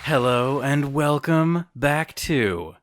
Hello and welcome back to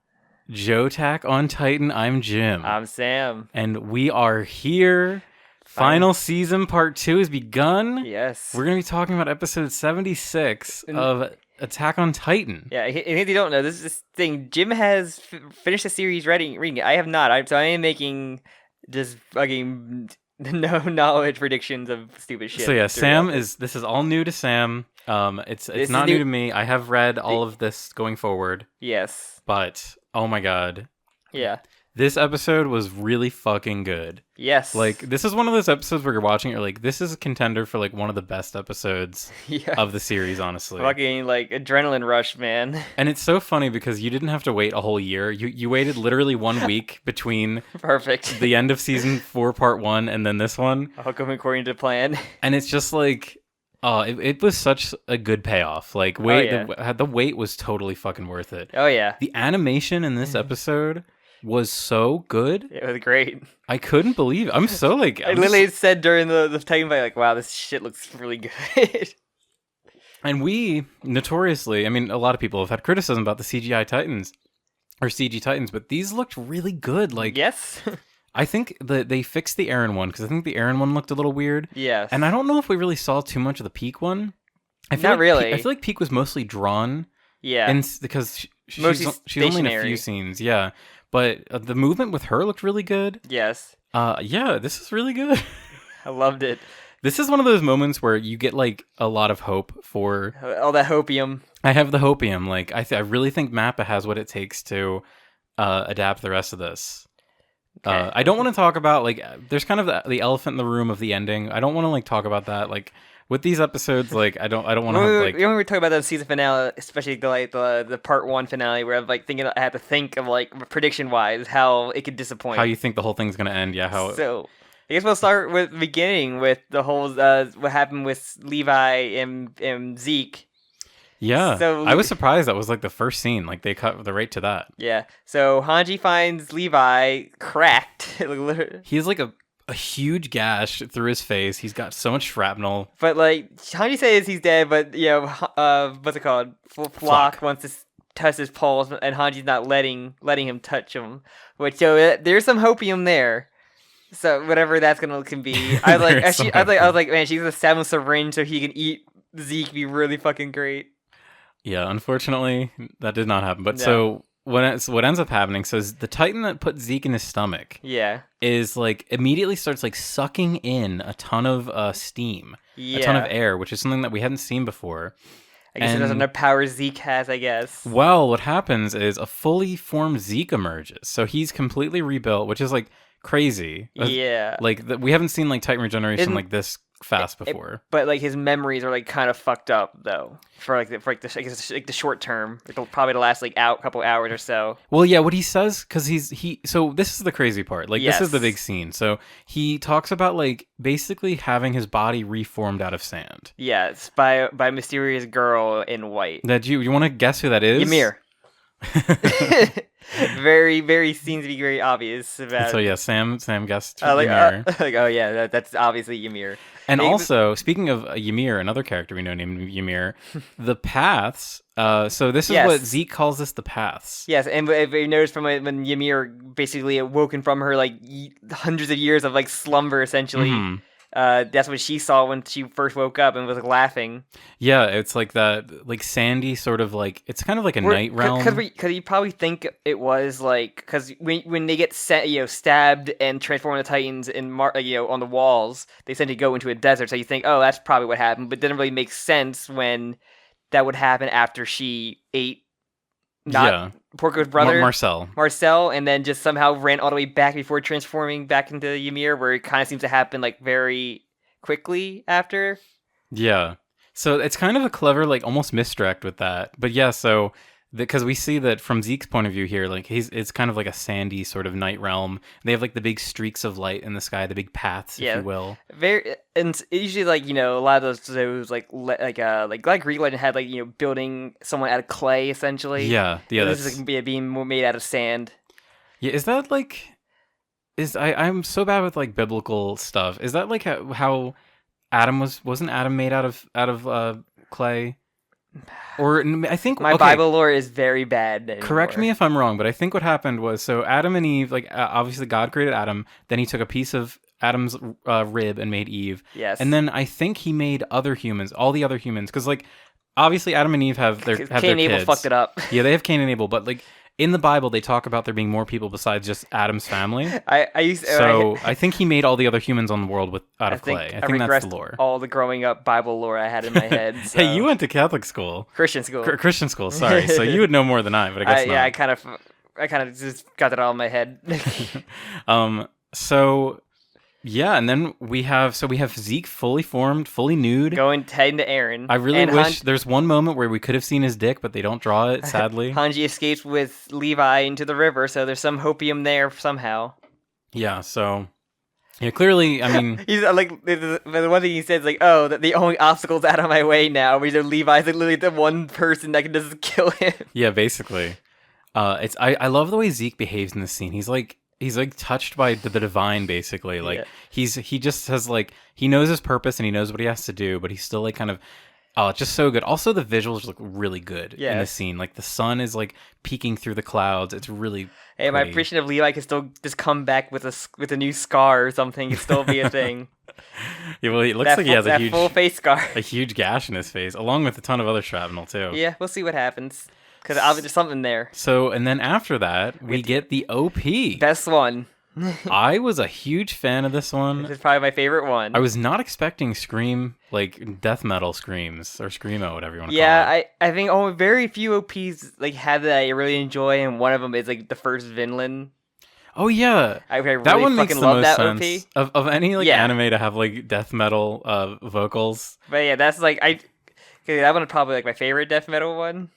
Jo-ttack on Titan. I'm Jim. I'm Sam. And we are here. Final season part 2 has begun. Yes. We're going to be talking about episode 76 of Attack on Titan. Yeah, in case you don't know, this thing, Jim has finished the series reading it. I have not. So I am making just fucking no knowledge predictions of stupid shit. So yeah, this is all new to Sam. It's not new to me. I have read all of this going forward. Yes. But, oh my god. Yeah. This episode was really fucking good. Yes. Like, this is one of those episodes where you're watching it, you're like, this is a contender for, like, one of the best episodes of the series, honestly. Fucking, like, adrenaline rush, man. And it's so funny because you didn't have to wait a whole year. You waited literally 1 week between Perfect. the end of season 4, part 1, and then this one. All going according to plan. And it's just like, it was such a good payoff. Like, the wait was totally fucking worth it. Oh, yeah. The animation in this episode was so good. It was great. I couldn't believe it. I'm so like... I literally said during the Titan fight, like, wow, this shit looks really good. And we, notoriously, I mean, a lot of people have had criticism about the CGI Titans, or CG Titans, but these looked really good. Like, yes. I think that they fixed the Eren one, because I think the Eren one looked a little weird. Yes. And I don't know if we really saw too much of the Peak one. Not really. I feel like Peak was mostly drawn. Yeah. And because she's only in a few scenes, yeah. But the movement with her looked really good. Yes. Yeah, this is really good. I loved it. This is one of those moments where you get, like, a lot of hope for... all that hopium. I have the hopium. Like, I really think Mappa has what it takes to adapt the rest of this. Okay. I don't want to talk about, like, there's kind of the elephant in the room of the ending. I don't want to, like, talk about that. Like, with these episodes, like, I don't want to have, like... When we were talking about the season finale, especially the part 1 finale, where I'm, like, thinking I had to think of, like, prediction-wise, how it could disappoint. How you think the whole thing's going to end, yeah. So, I guess we'll start with the beginning, with the whole, what happened with Levi and Zeke. Yeah, so, I was surprised that was, like, the first scene. Like, they cut right to that. Yeah, so Hanji finds Levi cracked. He's, like, a huge gash through his face. He's got so much shrapnel. But, like, Hanji says he's dead, but, you know, what's it called? Flock wants to touch his pulse, and Hanji's not letting him touch him. Which, so there's some hopium there. So whatever that's can be. I was like, man, she's gonna stab him syringe so he can eat Zeke. Be really fucking great. Yeah, unfortunately, that did not happen. But no. So what ends up happening? So the Titan that put Zeke in his stomach, is like immediately starts like sucking in a ton of steam, a ton of air, which is something that we hadn't seen before. I guess it doesn't know power Zeke has. I guess. Well, what happens is a fully formed Zeke emerges. So he's completely rebuilt, which is like crazy. Yeah, like we haven't seen like Titan regeneration like this fast before. But like his memories are like kind of fucked up though for I guess the short term. It'll probably last like couple hours or so. Well, yeah, what he says, because so this is the crazy part. Like this is the big scene. So he talks about like basically having his body reformed out of sand. Yes, by a mysterious girl in white. That you want to guess who that is? Ymir. very seems to be very obvious about. So yeah, Sam guessed Ymir. Oh yeah, that's obviously Ymir. And also, speaking of Ymir, another character we know named Ymir, the paths. So this is what Zeke calls this, the paths. Yes, and if you notice from when Ymir basically awoken from her like hundreds of years of like slumber, essentially. Mm-hmm. That's what she saw when she first woke up and was like, laughing. Yeah, it's like that, like sandy sort of like it's kind of like a night realm. Because you probably think it was like because when they get stabbed and transform into Titans on the walls, they tend to go into a desert. So you think, oh, that's probably what happened, but it didn't really make sense when that would happen after she ate. Porco's brother, Marcel, and then just somehow ran all the way back before transforming back into Ymir, where it kind of seems to happen like very quickly after. Yeah, so it's kind of a clever, like almost misdirect with that. But yeah, so because we see that from Zeke's point of view here, like it's kind of like a sandy sort of night realm. They have like the big streaks of light in the sky, the big paths, if you will. Very, and usually like a lot of those like Greek legend had like building someone out of clay essentially. Yeah. This is like being made out of sand. Yeah, is that like? I'm so bad with like biblical stuff. Is that like how Adam wasn't Adam made out of clay? Or I think my Bible lore is very bad anymore. Correct me if I'm wrong, but I think what happened was, so Adam and Eve, like obviously God created Adam, then he took a piece of Adam's rib and made Eve. Yes. And then I think he made other humans, all the other humans, because like obviously Adam and Eve have their Cain and Abel fucked it up. Yeah, they have Cain and Abel, but like in the Bible they talk about there being more people besides just Adam's family. I think he made all the other humans on the world out of clay. I think that's the lore. All the growing up Bible lore I had in my head. So. Hey, you went to Catholic school. Christian school. Christian school. Sorry, so you would know more than I, but I guess not. Yeah, I kind of just got that all in my head. So. Yeah, and then we have Zeke fully formed, fully nude. Heading to Aaron. I really wish there's one moment where we could have seen his dick, but they don't draw it, sadly. Hanji escapes with Levi into the river, so there's some hopium there somehow. Yeah, so... Yeah, clearly, I mean... He's like, the one thing he says, like, oh, that the only obstacle's out of my way now, where Levi's like literally the one person that can just kill him. Yeah, basically. I love the way Zeke behaves in this scene. He's like touched by the divine, basically. Like he just has like, he knows his purpose and he knows what he has to do, but he's still like kind of, oh, it's just so good. Also, the visuals look really good in this scene. Like the sun is like peeking through the clouds. It's really pretty. My appreciation of Levi can still just come back with a new scar or something. It still be a thing. Yeah, well, it looks like he has a huge full face scar, a huge gash in his face, along with a ton of other shrapnel too. Yeah, we'll see what happens. Because obviously there's something there. So, and then after that, we get the OP. Best one. I was a huge fan of this one. This is probably my favorite one. I was not expecting Scream, like death metal screams, or Screamo, whatever you want to call it. Yeah, I think only very few OPs like had that I really enjoy, and one of them is like the first Vinland. Oh yeah, I really that one makes the most sense OP. of any like anime to have like death metal vocals. But yeah, that's like that one is probably like my favorite death metal one.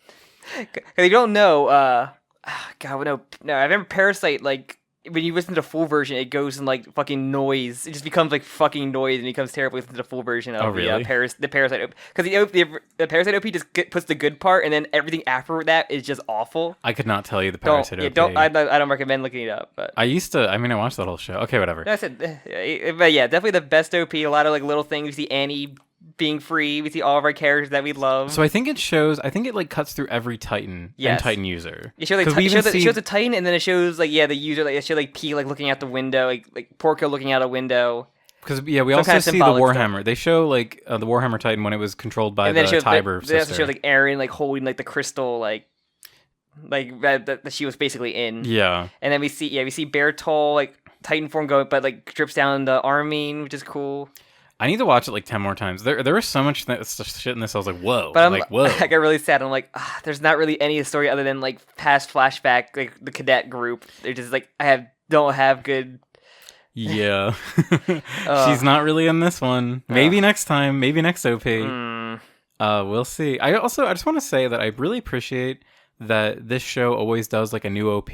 Because you don't know, God, no, I remember Parasite, like, when you listen to the full version, it goes in, like, fucking noise. It just becomes, like, fucking noise, and it becomes terrible to the full version of the Parasite OP. Because the Parasite OP just puts the good part, and then everything after that is just awful. I could not tell you the Parasite OP. I don't recommend looking it up, but... I watched that whole show. Okay, whatever. That's it. But yeah, definitely the best OP. A lot of, like, little things. You see Annie being free, we see all of our characters that we love. So I think it like cuts through every Titan and Titan user. It shows like it shows a Titan, and then it shows like the user, like it shows like P like looking out the window, like Porco looking out a window. Because we also see the Warhammer. Stuff. They show like the Warhammer Titan when it was controlled by the Tiber sister. They also show like Aaron like holding like the crystal like that she was basically in. Yeah. And then we see Bertol like Titan form go, but like drips down the Armin, which is cool. I need to watch it like 10 more times. There was so much shit in this. I was like, whoa. But whoa. I got really sad. I'm like, there's not really any story other than like past flashback, like the cadet group. They're just like, don't have good. Yeah. She's not really in this one. Maybe next time. Maybe next OP. We'll see. I just want to say that I really appreciate that this show always does like a new OP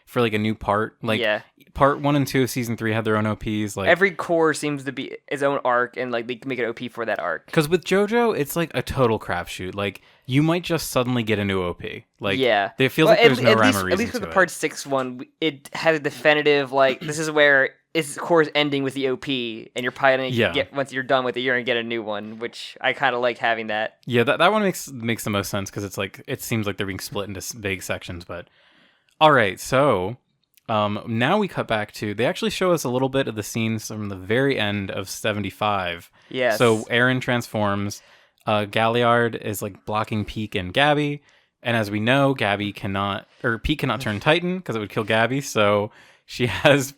for like a new part. Like part 1 and 2 of season 3 had their own OPs. Like every core seems to be its own arc, and like they can make an OP for that arc. Because with JoJo, it's like a total crapshoot. Like you might just suddenly get a new OP. Like it feels like there's no rhyme or reason. At least with the part 6 one, it had a definitive like this is where its core is ending with the OP, and you're probably gonna get once you're done with it, you're gonna get a new one, which I kind of like having that. Yeah, that one makes the most sense because it's like it seems like they're being split into big sections. But all right, so now we cut back to they actually show us a little bit of the scenes from the very end of 75. Yes. So Aaron transforms. Galliard is like blocking Peak and Gabby, and as we know, Peak cannot turn Titan because it would kill Gabby. So she has.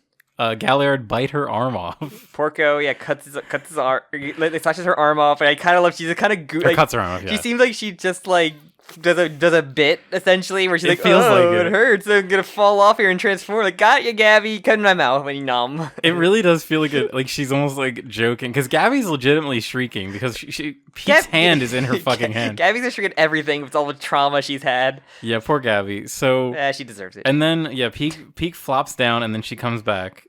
Galliard bite her arm off. Porco, cuts his arm. Like, slashes her arm off, and I kind of love. She's a kind of like, cuts her arm off. Yeah. She seems like she just like does a bit essentially where she's like, feels it hurts. I'm gonna fall off here and transform. Like, got you, Gabby. Cut in my mouth when you numb. It really does feel like she's almost like joking because Gabby's legitimately shrieking because Pete's hand is in her fucking hand. Gabby's just shrieking everything with all the trauma she's had. Yeah, poor Gabby. So she deserves it. And then Peak flops down and then she comes back.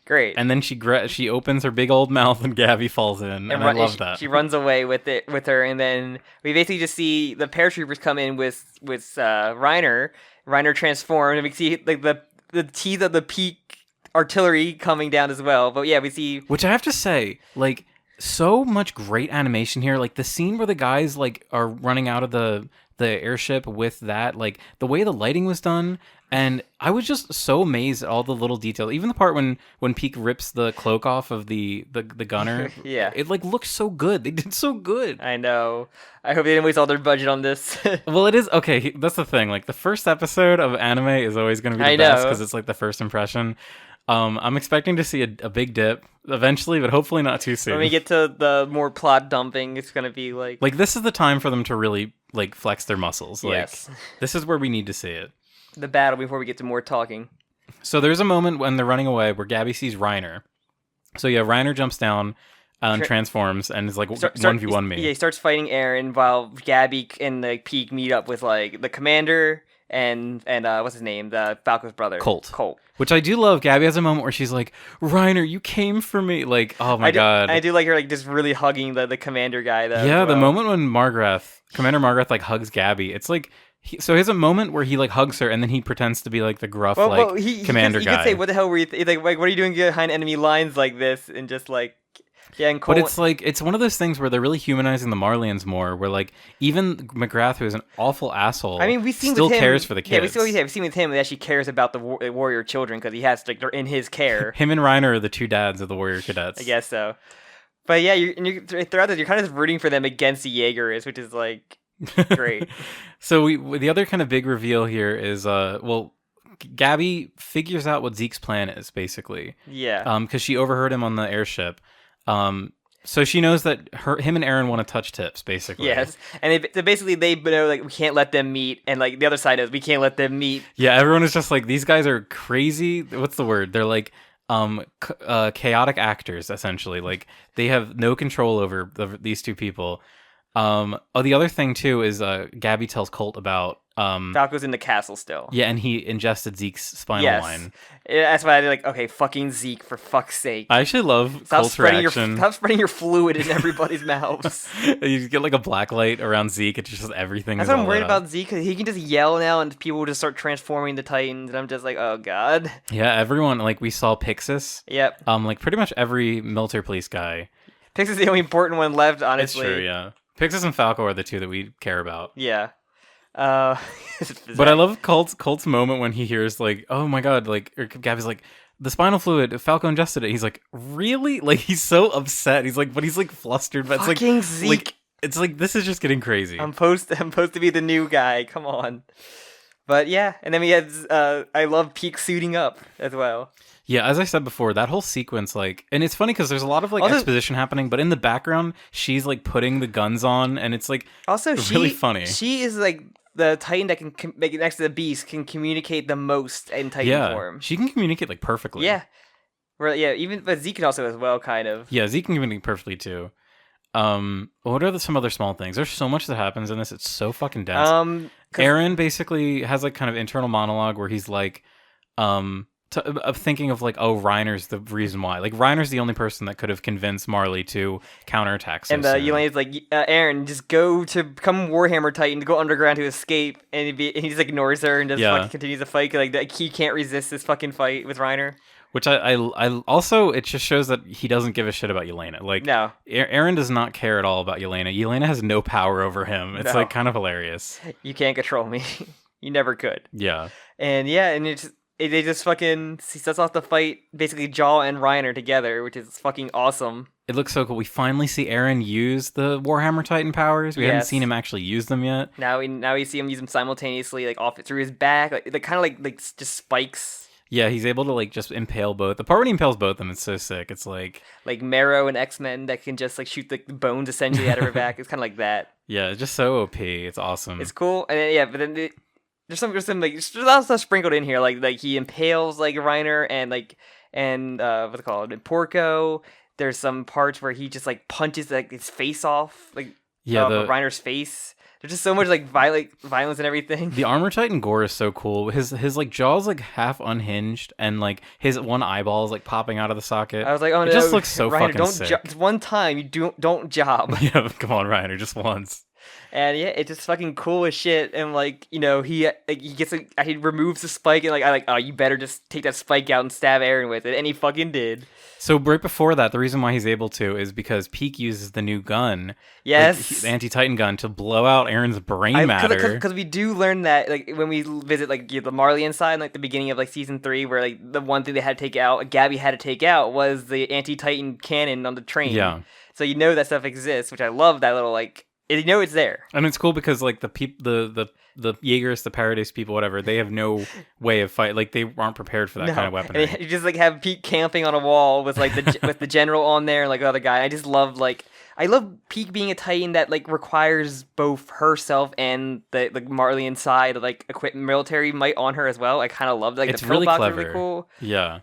Great. And then she opens her big old mouth and Gabby falls in, and I love that. She runs away with her, and then we basically just see the paratroopers come in with Reiner. Reiner transformed, and we see like the teeth of the Peak artillery coming down as well. But yeah, we see. Which I have to say, like so much great animation here. Like the scene where the guys like are running out of the airship with that, like the way the lighting was done, and I was just so amazed at all the little details. Even the part when Peak rips the cloak off of the gunner, yeah, it like looks so good. They did so good. I know. I hope they didn't waste all their budget on this. Well, it is okay. That's the thing. Like the first episode of anime is always going to be the best because it's like the first impression. I'm expecting to see a big dip eventually, but hopefully not too soon. When we get to the more plot dumping, it's gonna be like this is the time for them to really like flex their muscles. Like yes. This is where we need to see it. The battle before we get to more talking. So there's a moment when they're running away where Gabby sees Reiner. So yeah, Reiner jumps down and transforms and is like 1v1 me. Yeah, he starts fighting Eren while Gabby and the Peak meet up with like the commander and what's his name, the Falco's brother, Colt. Which I do love. Gabby has a moment where she's like, "Reiner, you came for me." Like, oh my god. I do like her like just really hugging the commander guy though. Yeah, the moment when Commander Margaret like hugs Gabby, it's like so he has a moment where he like hugs her and then he pretends to be like the gruff commander guy. You could say, "What the hell were you?" Like, what are you doing behind enemy lines like this? And just like. Yeah, and but it's like it's one of those things where they're really humanizing the Marleyans more. Where like even McGrath, who is an awful asshole, still cares for the kids. Yeah, we've seen with him that he actually cares about the warrior children because he has like they're in his care. Him and Reiner are the two dads of the warrior cadets. I guess so. But yeah, throughout this, you're kind of just rooting for them against the Jaegers, which is like great. So the other kind of big reveal here is Gabby figures out what Zeke's plan is basically. Yeah. Because she overheard him on the airship. So she knows that him and Eren want to touch tips, basically. Yes, and they know like we can't let them meet, and like the other side is we can't let them meet. Yeah, everyone is just like these guys are crazy. What's the word? They're like chaotic actors essentially. Like they have no control over these two people. The other thing too is Gabby tells Colt about Falco's in the castle still. Yeah, and he ingested Zeke's spinal line. That's why I like, okay, fucking Zeke, for fuck's sake. I actually love Colt's reaction. Stop spreading your fluid in everybody's mouths. You get like a black light around Zeke. It's just everything. That's what I'm worried about Zeke, because he can just yell now and people will just start transforming the Titans, and I'm just like, oh god. Yeah, everyone, like we saw Pixis. Yep. Like pretty much every military police guy. Pixis is the only important one left, honestly. It's true, yeah. Pixis and Falco are the two that we care about. Yeah. But I love Colt's moment when he hears like, oh my god, like Gabby's like, the spinal fluid, Falco ingested it. He's like, really? Like he's so upset. He's like, but he's like flustered. But fucking it's Zeke. Like it's like this is just getting crazy. I'm supposed to be the new guy. Come on. But yeah, and then we had I love Peak suiting up as well. Yeah, as I said before, that whole sequence, like, and it's funny because there's a lot of like exposition happening, but in the background, she's like putting the guns on, and it's like also really funny. She is like the Titan that can make it next to the Beast, can communicate the most in Titan form. She can communicate like perfectly. Yeah, but Zeke can also as well, kind of. Yeah, Zeke can communicate perfectly too. What are some other small things? There's so much that happens in this. It's so fucking dense. Eren basically has like kind of internal monologue where he's like, thinking of like, oh, Reiner's the reason why. Like Reiner's the only person that could have convinced Marley to counterattack. So and Yelena's like, Eren, just go to become Warhammer Titan to go underground to escape, and he just ignores her and just fucking continues to fight. Like he can't resist this fucking fight with Reiner. Which I also, it just shows that he doesn't give a shit about Yelena. Like, no. Eren does not care at all about Yelena. Yelena has no power over him. It's like kind of hilarious. You can't control me. You never could. Yeah. And they just fucking, he sets off the fight, basically Jaw and Reiner together, which is fucking awesome. It looks so cool. We finally see Eren use the Warhammer Titan powers. We haven't seen him actually use them yet. Now we see him use them simultaneously, like off through his back, like kind of like just spikes. Yeah, he's able to like just impale both. The part when he impales both of them is so sick. It's like Marrow and X-Men that can just like shoot the bones essentially out of her back. It's kind of like that. Yeah, it's just so OP. It's awesome. It's cool, and then, but then there's some like there's a lot of stuff sprinkled in here. Like he impales like Reiner and what's it called? And Porco. There's some parts where he just like punches like his face off, like Reiner's face. There's just so much like violence and everything. The Armor Titan gore is so cool. His like jaw's like half unhinged, and like his one eyeball is like popping out of the socket. I was like, oh no, it just looks so Reiner, fucking sick. One time you don't job. Yeah, come on, Reiner, just once. And yeah, it's just fucking cool as shit. And like, he removes the spike and oh, you better just take that spike out and stab Eren with it. And he fucking did. So right before that, the reason why he's able to is because Peak uses the new gun, yes, the anti-Titan gun, to blow out Eren's brain matter. Because we do learn that when we visit the Marleyan side, the beginning of season 3, where the one thing they had to take out, Gabby had to take out, was the anti-Titan cannon on the train. Yeah. So that stuff exists, which I love. That little it's there. And it's cool because the Jaegers, the Paradise people, whatever, they have no way of fight. Like, they aren't prepared for that kind of weaponry. And you just have Pete camping on a wall with with the general on there and other guy. I just love I love Peak being a Titan that requires both herself and the Marleyan side equipment, military might on her as well. I kind of love it's the really box clever. Really cool. Yeah,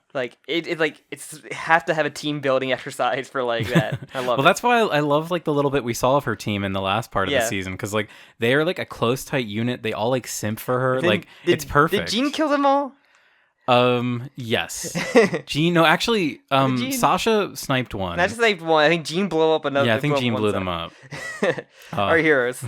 it's have to have a team building exercise for that. I love. Well, that's why I love the little bit we saw of her team in the last part of the season, because they are a close tight unit. They all simp for her. It's perfect. Did Jean kill them all? Yes. Jean, no, actually, Sasha sniped one. Not just sniped one. I think Jean blew up another. Yeah, I think Jean blew them up. Our heroes.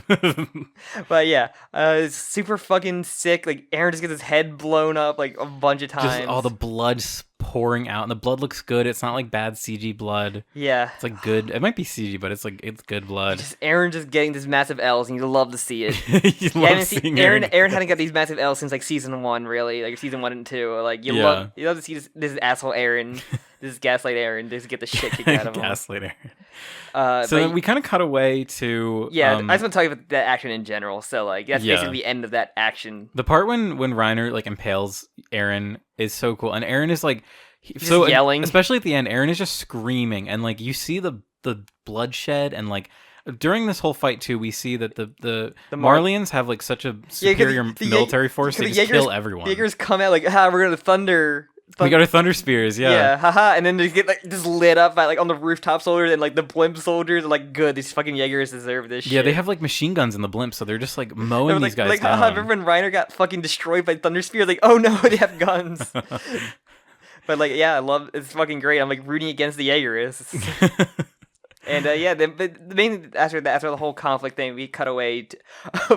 But yeah, it's super fucking sick. Eren just gets his head blown up a bunch of times. Just all the blood pouring out, and the blood looks good. It's not bad CG blood. Yeah, it's good. It might be CG, but it's it's good blood. Just Eren just getting these massive L's, and you love to see it. You love seeing Eren hadn't got these massive L's since season 1, really, season 1 and 2. You love to see this asshole Eren, this gaslight Eren, just get the shit kicked out of him. Gaslight Eren. So we kind of cut away to I just want to talk about that action in general. So that's basically the end of that action. The part when Reiner impales Eren is so cool, and Eren is he's yelling, especially at the end. Eren is just screaming, and you see the bloodshed, and during this whole fight too, we see that the Marleyans have such a superior military force. They just kill everyone. The Jaegers come out we're gonna thunder. We got our thunder spears, yeah, haha, and then they get just lit up by on the rooftop soldiers, and the blimp soldiers are good. These fucking Jaegers deserve this shit. Yeah, they have machine guns in the blimp, so they're just mowing these guys down. Haha, remember when Reiner got fucking destroyed by thunder spears? Oh no, they have guns. But I love it's fucking great. I'm rooting against the Jaegers. And the main after the whole conflict thing, we cut away.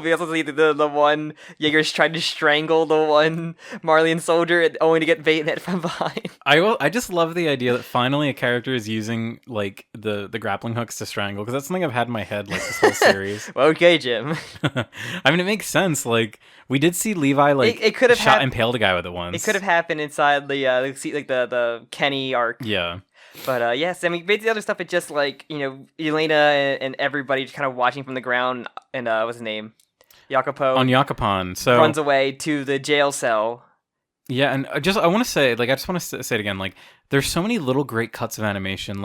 We also see the one Jaeger's trying to strangle the one Marleyan soldier, only to get bayonet from behind. I just love the idea that finally a character is using the grappling hooks to strangle, because that's something I've had in my head this whole series. Well, okay, Jim. I mean, it makes sense. We did see Levi it could have impaled a guy with it once. It could have happened inside the Kenny arc. Yeah. But yes, I mean, basically the other stuff, it's just Elena and everybody just kind of watching from the ground, and what's his name, Jacopo on Jacopan, so runs away to the jail cell. Yeah, and I want to say, I just want to say it again, there's so many little great cuts of animation,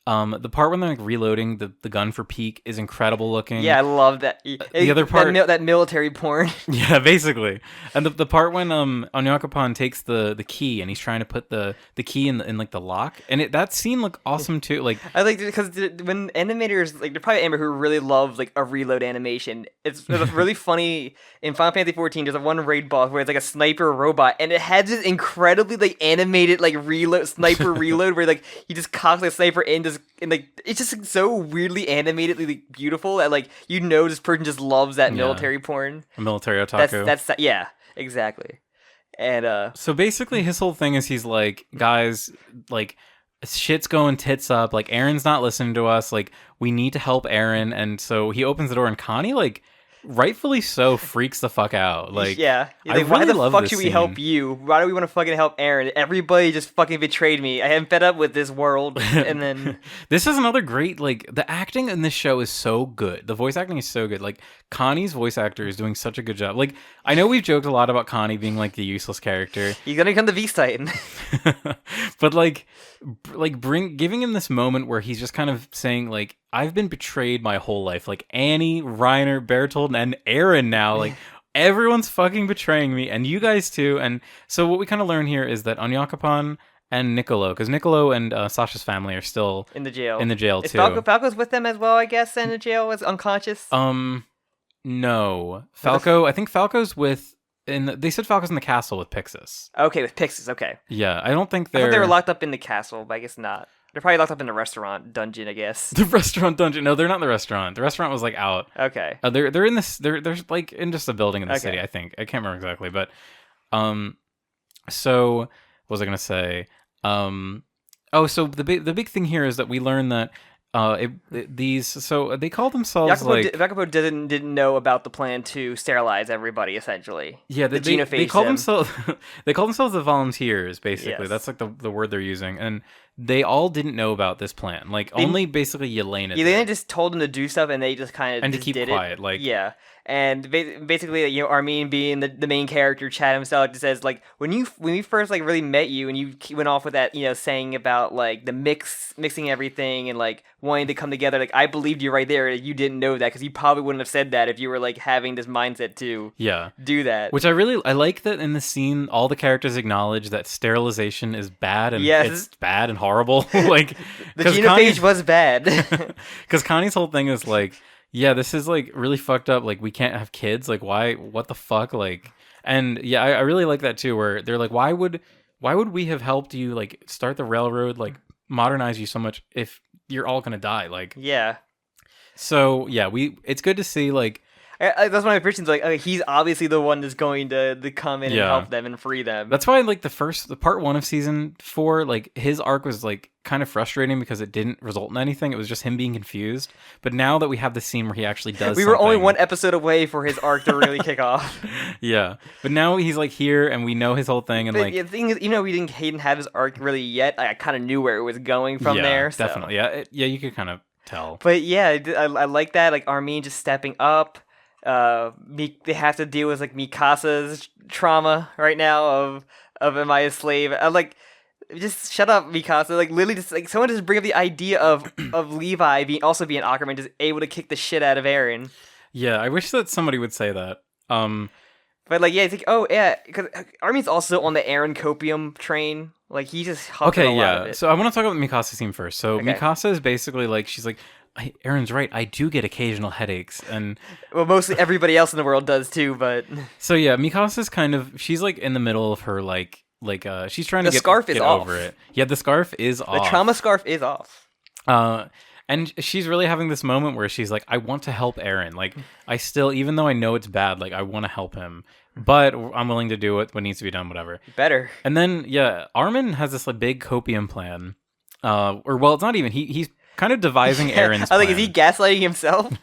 the part when they're reloading the gun for Peak is incredible looking. Yeah, I love that. The other part, that military porn. Yeah, basically. And the part when Onyakopan takes the key, and he's trying to put the key in the lock, and that scene looked awesome too. I because when animators they're probably animators who really love a reload animation. It's really funny in Final Fantasy 14. There's one raid boss where it's a sniper robot, and it has this incredibly animated reload sniper reload where he just cocks a sniper in just. And it's just so weirdly animatedly beautiful that this person just loves that military porn. A military otaku. That's yeah, exactly. And so basically his whole thing is he's guys, shit's going tits up, Eren's not listening to us, we need to help Eren, and so he opens the door, and Connie rightfully so freaks the fuck out. Yeah. I why really the love fuck this should we scene. help you? Why do we want to fucking help Eren? Everybody just fucking betrayed me. I am fed up with this world. And then this is another great the acting in this show is so good. The voice acting is so good. Connie's voice actor is doing such a good job. I know we've joked a lot about Connie being the useless character. He's gonna become the Beast Titan. But giving him this moment where he's just kind of saying I've been betrayed my whole life. Annie, Reiner, Bertold, and Eren now. Everyone's fucking betraying me, and you guys too. And so what we kind of learn here is that Onyakopan and Niccolo, because Niccolo and Sasha's family are still in the jail. Is too. Falco's with them as well, I guess, in the jail, was unconscious. No. Falco, I think Falco's with... they said Falco's in the castle with Pixis. Okay, with Pixis, okay. Yeah, I don't think I thought they were locked up in the castle, but I guess not. They're probably locked up in the restaurant dungeon, I guess. The restaurant dungeon? No, they're not in the restaurant. The restaurant was like out. Okay. They're in this. They're like in just a building in the city. I think I can't remember exactly, but so what was I gonna say? So the big thing here is that we learn that so they call themselves Jacopo didn't know about the plan to sterilize everybody, essentially. Yeah, they call themselves they call themselves the volunteers, basically. Yes. That's like the word they're using, and they all didn't know about this plan. Like only basically Yelena. Yelena just told them to do stuff, and they just kind of and to keep quiet. Like and basically, Armin being the main character, Chad himself, just says like when we first like really met you, and you went off with that saying about like the mixing everything and like wanting to come together. Like I believed you right there. You didn't know that because you probably wouldn't have said that if you were like having this mindset to do that. Which I like that in the scene, all the characters acknowledge that sterilization is bad and it's bad and horrible. Like the genophage was bad. Because Connie's whole thing is like, yeah, this is like really fucked up. Like we can't have kids. Like why? What the fuck? Like, and yeah, I really like that too. Where they're like, why would we have helped you like start the railroad, like modernize you so much if you're all gonna die? Like So yeah, it's good to see like. That's one of my predictions. Like, okay, he's obviously the one that's going to come in and help them and free them. That's why, like, the part 1 of season 4, like, his arc was like kind of frustrating because it didn't result in anything. It was just him being confused. But now that we have the scene where he actually does, we were only one episode away for his arc to really kick off. Yeah, but now he's like here, and we know his whole thing. And but the thing is, even though he didn't have his arc really yet, I kind of knew where it was going from there. So. Definitely, yeah, you could kind of tell. But yeah, I like that. Like Armin just stepping up. They have to deal with like Mikasa's trauma right now of am I a slave? I'm like, just shut up, Mikasa. Like literally, just like someone just bring up the idea of Levi being Ackerman, just able to kick the shit out of Eren. Yeah, I wish that somebody would say that. But like, yeah, it's like, oh yeah, because Armin's also on the Eren copium train. Like he just huffing a lot of it. So I want to talk about Mikasa's scene first. So Mikasa is basically like, she's like, Eren's right. I do get occasional headaches, and well, mostly everybody else in the world does too. But so yeah, Mikasa's she's like in the middle of her like she's trying to get over it. Yeah, the scarf is off. The trauma scarf is off. And she's really having this moment where she's like, I want to help Eren. Like I still, even though I know it's bad, like I want to help him, but I'm willing to do what needs to be done. Whatever. Better. And then Armin has this like big copium plan. It's not even he's kind of devising Eren's plan. Is he gaslighting himself?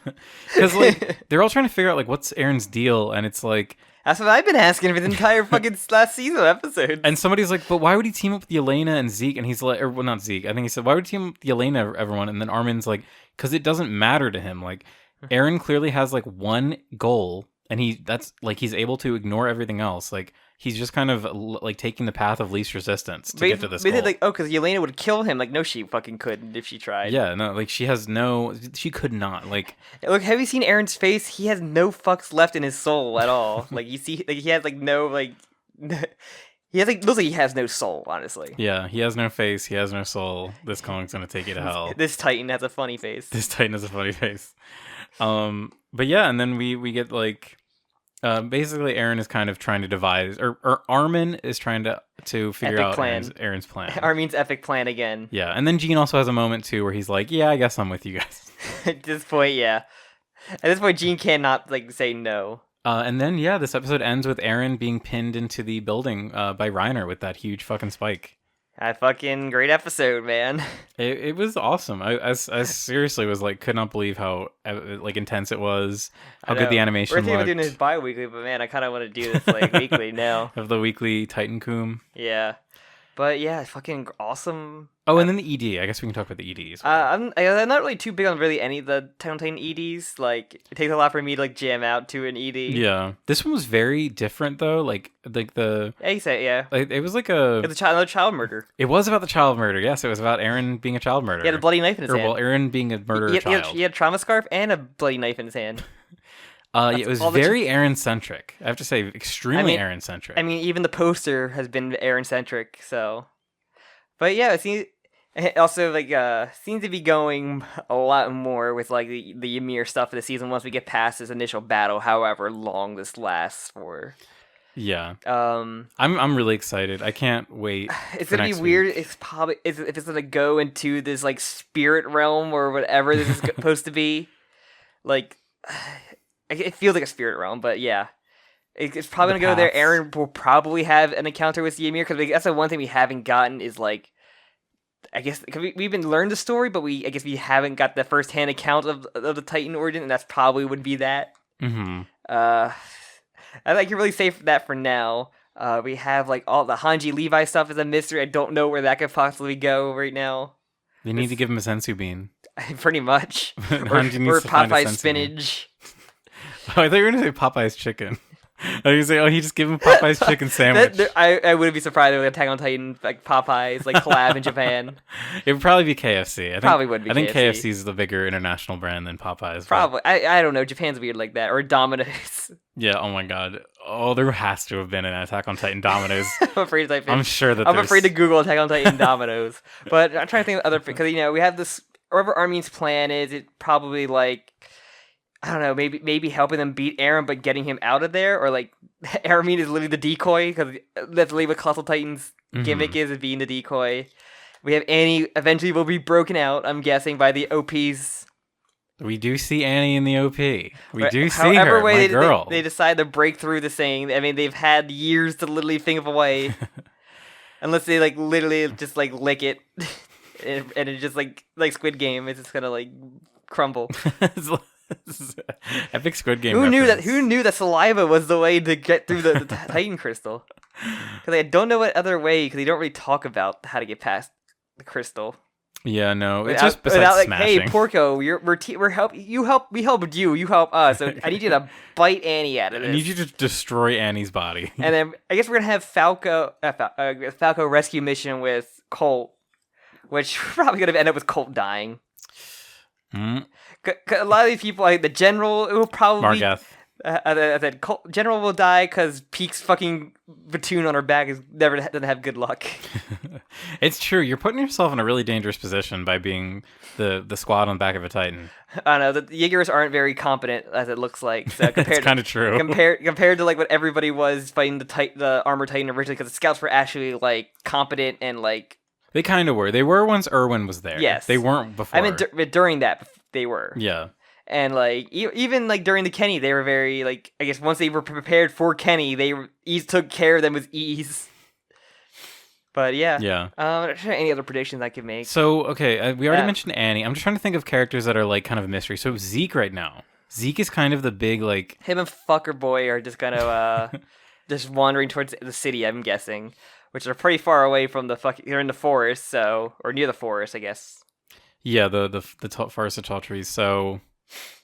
Because like they're all trying to figure out like what's Eren's deal, and it's like that's what I've been asking for the entire fucking last season of episodes. And somebody's like, but why would he team up with Yelena and Zeke? And he's like, or well, not Zeke. I think he said, why would he team up with Yelena, everyone? And then Armin's like, because it doesn't matter to him. Like Eren clearly has like one goal, and he's able to ignore everything else. Like he's just kind of like taking the path of least resistance to get to this goal. Like, because Yelena would kill him. Like, no, she fucking couldn't if she tried. Yeah, no, like she could not. Like, look, have you seen Eren's face? He has no fucks left in his soul at all. Like, you see, like he has like no like. He has looks like he has no soul, honestly. Yeah, he has no face. He has no soul. This Kong's gonna take you to hell. This Titan has a funny face. But yeah, and then we get like. Basically, Eren is kind of trying to devise, or Armin is trying to figure out Eren's plan. Armin's epic plan again. Yeah, and then Jean also has a moment too where he's like, "Yeah, I guess I'm with you guys." At this point, yeah. At this point, Jean cannot like say no. And then this episode ends with Eren being pinned into the building by Reiner with that huge fucking spike. A fucking great episode, man. It was awesome. I seriously was like, could not believe how like intense it was. How good the animation looked. We're thinking of doing this bi-weekly, but man, I kind of want to do this like weekly now. Of the weekly Titan Coom. Yeah. But yeah, fucking awesome. Oh, and then the ED. I guess we can talk about the EDs. I'm not really too big on really any of the Titan EDs. Like, it takes a lot for me to like jam out to an ED. Yeah, this one was very different though. Like the. Yeah, you say it, yeah. Like, it was like another child murder. It was about the child murder. Yes, it was about Eren being a child murderer. He had a bloody knife in his hand. Well, Eren being a murderer child. He had a trauma scarf and a bloody knife in his hand. It was very Eren-centric. I have to say, extremely Eren-centric. I mean, even the poster has been Eren-centric, so. But yeah, it also like seems to be going a lot more with like the Ymir stuff of the season once we get past this initial battle, however long this lasts for. Yeah. I'm really excited. I can't wait. It's gonna be weird. It's probably if it's gonna go into this like spirit realm or whatever this is supposed to be. Like, it feels like a spirit realm, but yeah. It's probably gonna go there. Aaron will probably have an encounter with Ymir, because that's the one thing we haven't gotten is like, I guess we've been learned the story, but I guess we haven't got the first-hand account of the Titan origin, and that's probably would be that. Mm-hmm. I can really say that for now. We have like all the Hanji Levi stuff is a mystery. I don't know where that could possibly go right now. They need to give him a sensu bean. Pretty much. or Popeye's spinach. Oh, I thought you were going to say Popeye's chicken. I was say, he just give him Popeye's chicken sandwich. I wouldn't be surprised if Attack on Titan, like Popeye's, like collab in Japan. It would probably be KFC. Probably would be. I think KFC is the bigger international brand than Popeye's. Probably. I don't know. Japan's weird like that. Or Domino's. Yeah. Oh my God. Oh, there has to have been an Attack on Titan Domino's. I'm afraid to type in. I'm sure that. I'm afraid to Google Attack on Titan Domino's. But I'm trying to think of other, because we have this. Whatever Armin's plan is, it probably like, I don't know, maybe helping them beat Eren, but getting him out of there, or like Armin is literally the decoy, because that's literally what Colossal Titan's gimmick is being the decoy. We have Annie eventually will be broken out, I'm guessing, by the OPs. We do see Annie in the OP. We do see her, my girl. They decide to break through the thing. I mean, they've had years to literally think of a way, unless they like literally just like lick it, and it's just like Squid Game. It's just gonna like crumble. Epic Squid Game. Who knew that saliva was the way to get through the Titan crystal? Because I don't know what other way. Because they don't really talk about how to get past the crystal. Yeah, no, it's just besides like, smashing. Hey, Porco, we helped you. You help us. So I need you to bite Annie out of this. I need you to destroy Annie's body. And then I guess we're gonna have Falco rescue mission with Colt, which we're probably gonna end up with Colt dying. A lot of these people, like the general, it will probably Margath. General will die because Peak's fucking platoon on her back doesn't have good luck. It's true. You're putting yourself in a really dangerous position by being the squad on the back of a Titan. I don't know. The Jaegers aren't very competent, as it looks like. So it's kind of true. Compared to like what everybody was fighting the Armor Titan originally, because the scouts were actually like competent and like. They kind of were. They were once Erwin was there. Yes. They weren't before. I mean, during that, they were. Yeah. And like even like during the Kenny, they were very like, I guess once they were prepared for Kenny, they took care of them with ease. But yeah. Yeah. Any other predictions I could make? So okay, we already mentioned Annie. I'm just trying to think of characters that are like kind of a mystery. So Zeke right now. Zeke is kind of the big like. Him and Fucker Boy are just gonna just wandering towards the city. I'm guessing, which are pretty far away from they're in the forest, or near the forest, I guess. Yeah, the forest of tall trees. So.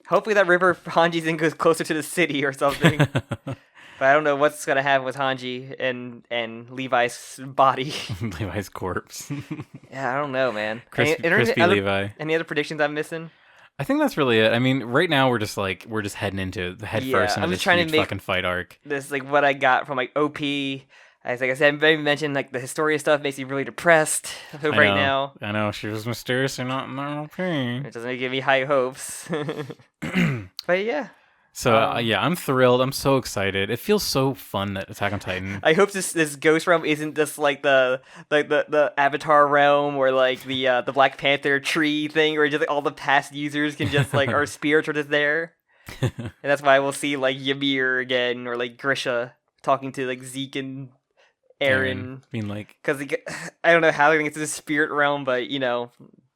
Hopefully that river Hanji's in goes closer to the city or something. But I don't know what's going to happen with Hanji and Levi's body. Levi's corpse. Yeah, I don't know, man. Crispy Levi. Any other predictions I'm missing? I think that's really it. I mean, right now we're just heading into the head first into this huge fucking fight arc. This like what I got from like OP. As like I said, I mentioned like the Historia stuff makes me really depressed right now. I know she was mysteriously not in the OP. It doesn't give me high hopes. But yeah. So I'm thrilled. I'm so excited. It feels so fun that Attack on Titan. I hope this Ghost realm isn't just like the Avatar realm or like the Black Panther tree thing, where just like, all the past users can just like our spirits are just there, and that's why we'll see like Ymir again or like Grisha talking to like Zeke and Eren. Being like, because I don't know how they're gonna get to the spirit realm, but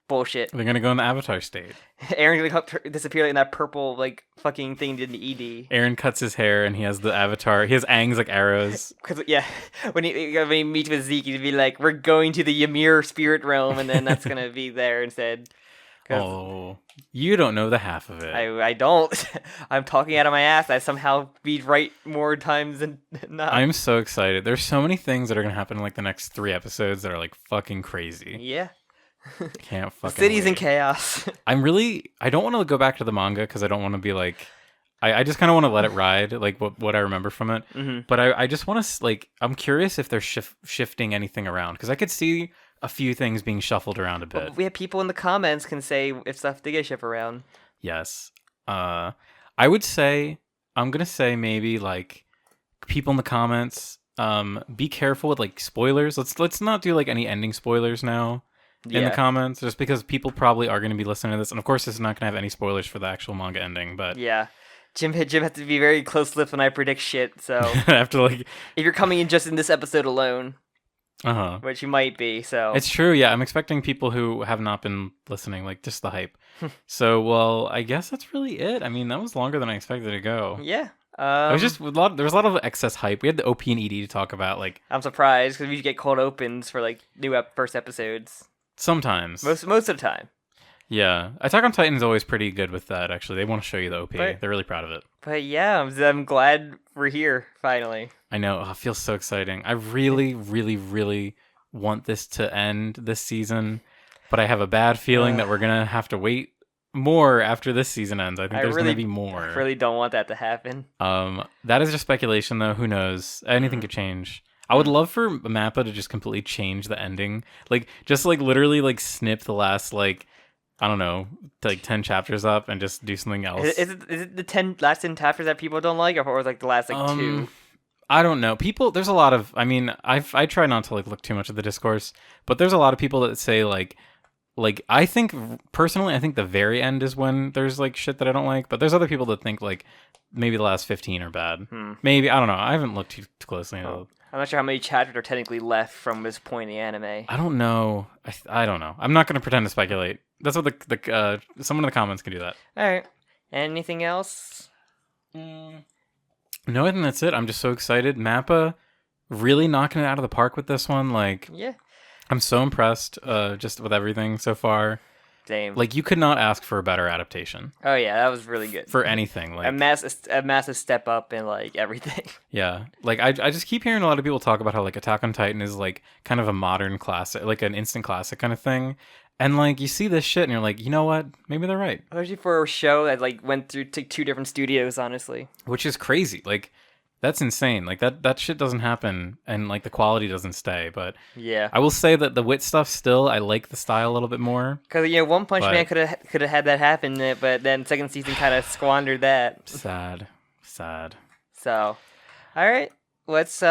bullshit. They're gonna go in the Avatar state. Eren's gonna disappear like, in that purple like fucking thing in the ED. Eren cuts his hair and he has the Avatar. He has Aang's like arrows. Because when he meets with Zeke, he'd be like, "We're going to the Ymir spirit realm," and then that's gonna be there instead. Oh, you don't know the half of it. I don't. I'm talking out of my ass. I somehow be right more times than not. I'm so excited. There's so many things that are gonna happen in like the next 3 episodes that are like fucking crazy. Yeah. Can't fucking. The city's wait. in chaos. I don't want to go back to the manga because I don't want to be like. I just kind of want to let it ride, like what I remember from it. Mm-hmm. But I just want to like. I'm curious if they're shifting anything around because I could see a few things being shuffled around a bit. Well, we have people in the comments can say if stuff did get shift around. Yes. I would say I'm gonna say maybe like people in the comments, be careful with like spoilers. Let's not do like any ending spoilers now in the comments, just because people probably are going to be listening to this, and of course this is not going to have any spoilers for the actual manga ending. But yeah, Jim has to be very close-lipped when I predict shit. So after like, if you're coming in just in this episode alone, which you might be, so it's true. Yeah, I'm expecting people who have not been listening, like just the hype. So, well, I guess that's really it. I mean, that was longer than I expected to go. Yeah. It was just there was a lot of excess hype. We had the OP and ED to talk about. Like, I'm surprised because we usually get cold opens for like new first episodes. Sometimes. Most of the time. Yeah. Attack on Titan is always pretty good with that, actually. They want to show you the OP. They're really proud of it. But yeah, I'm glad we're here, finally. I know. It feels so exciting. I really, really, really want this to end this season, but I have a bad feeling that we're going to have to wait more after this season ends. I think there's going to be more. I really don't want that to happen. That is just speculation, though. Who knows? Anything could change. I would love for Mappa to just completely change the ending. Like, just, like, literally, like, snip the last, like, I don't know, like 10 chapters up and just do something else. Is it the last 10 chapters that people don't like, or like the last, like, 2? I don't know. People, there's a lot of, I mean, I try not to, like, look too much at the discourse, but there's a lot of people that say, like, I think, personally, I think the very end is when there's, like, shit that I don't like, but there's other people that think, like, maybe the last 15 are bad. Maybe, I don't know. I haven't looked too closely into it. I'm not sure how many chapters are technically left from this point in the anime. I don't know. I don't know. I'm not going to pretend to speculate. That's what the someone in the comments can do that. All right. Anything else? No, I think that's it. I'm just so excited. Mappa really knocking it out of the park with this one. Like, yeah. I'm so impressed just with everything so far. Same. Like, you could not ask for a better adaptation. Oh yeah, that was really good. For anything. Like, a massive step up in, like, everything. Yeah. Like, I just keep hearing a lot of people talk about how, like, Attack on Titan is, like, kind of a modern classic, like an instant classic kind of thing. And, like, you see this shit and you're like, you know what? Maybe they're right. Especially for a show that, like, went through 2 different studios, honestly. Which is crazy. Like, that's insane. Like, that shit doesn't happen, and, like, the quality doesn't stay. But yeah, I will say that the wit stuff still, I like the style a little bit more. Because, One Punch Man could have had that happen, but then second season kind of squandered that. Sad. So, all right, let's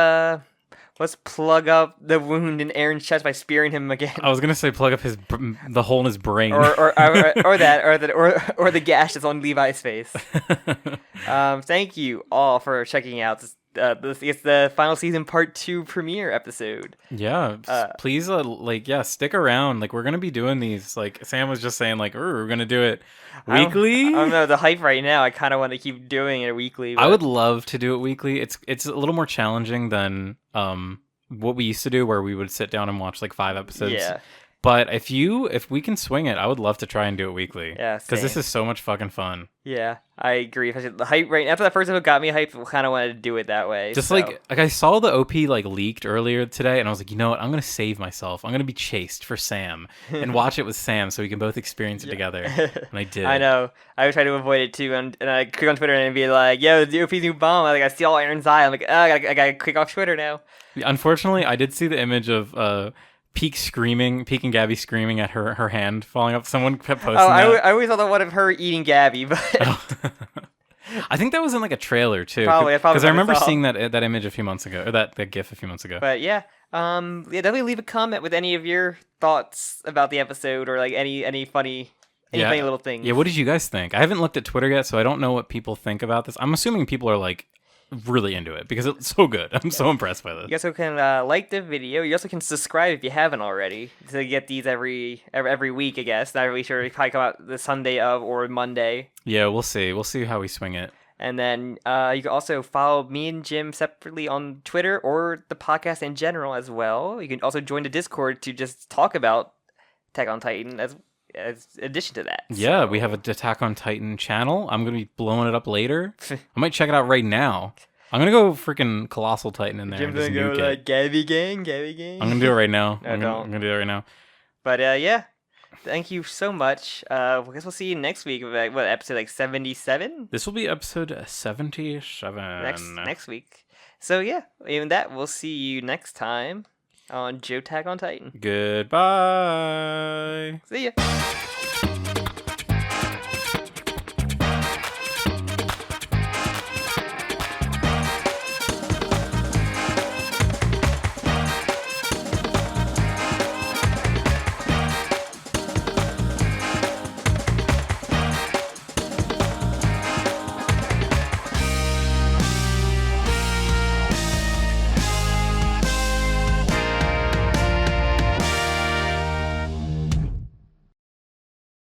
plug up the wound in Aaron's chest by spearing him again. I was gonna say plug up the hole in his brain, or the gash that's on Levi's face. Thank you all for checking out this. It's the final season part 2 premiere episode. Yeah, please, stick around. Like, we're gonna be doing these. Like, Sam was just saying, like, we're gonna do it weekly. I don't know, the hype right now. I kind of want to keep doing it weekly. But... I would love to do it weekly. It's a little more challenging than what we used to do, where we would sit down and watch like 5 episodes. Yeah. But if we can swing it, I would love to try and do it weekly. Yeah, because this is so much fucking fun. Yeah, I agree. The hype right after that first episode got me hyped. I kind of wanted to do it that way. Just like I saw the OP like leaked earlier today, and I was like, you know what? I'm gonna save myself. I'm gonna be chaste for Sam and watch it with Sam, so we can both experience it together. And I did. I know. I would try to avoid it too, and I click on Twitter and be like, "Yo, the OP's new bomb." I see all Aaron's eye. I'm like, oh, I gotta click off Twitter now. Unfortunately, I did see the image of Peek and Gabby screaming at her hand falling off. Someone kept posting that. I always thought the one of her eating Gabby, but I think that was in like a trailer too. Probably because I remember seeing that image a few months ago, or that GIF a few months ago. But yeah, definitely leave a comment with any of your thoughts about the episode, or like any funny little things. Yeah, what did you guys think? I haven't looked at Twitter yet, so I don't know what people think about this. I'm assuming people are like really into it because it's so good. I'm so impressed by this. You also can like the video. You also can subscribe if you haven't already to get these every week, I guess. Not really sure. It probably come out the Sunday of or Monday. Yeah, we'll see. We'll see how we swing it. And then you can also follow me and Jim separately on Twitter or the podcast in general as well. You can also join the Discord to just talk about Attack on Titan as addition to that. Yeah, we have a Attack on Titan channel. I'm going to be blowing it up I'm I might check it out right now. I'm going to go freaking Colossal Titan in there. Jim's going to go like Gabby Gang. I'm going to do it right now. I'm going to do it right now. But yeah, thank you so much. I guess we'll see you next week. What, episode like 77? This will be episode 77. Next week. So yeah, even that, we'll see you next time on Jo-ttack on Titan. Goodbye. See ya.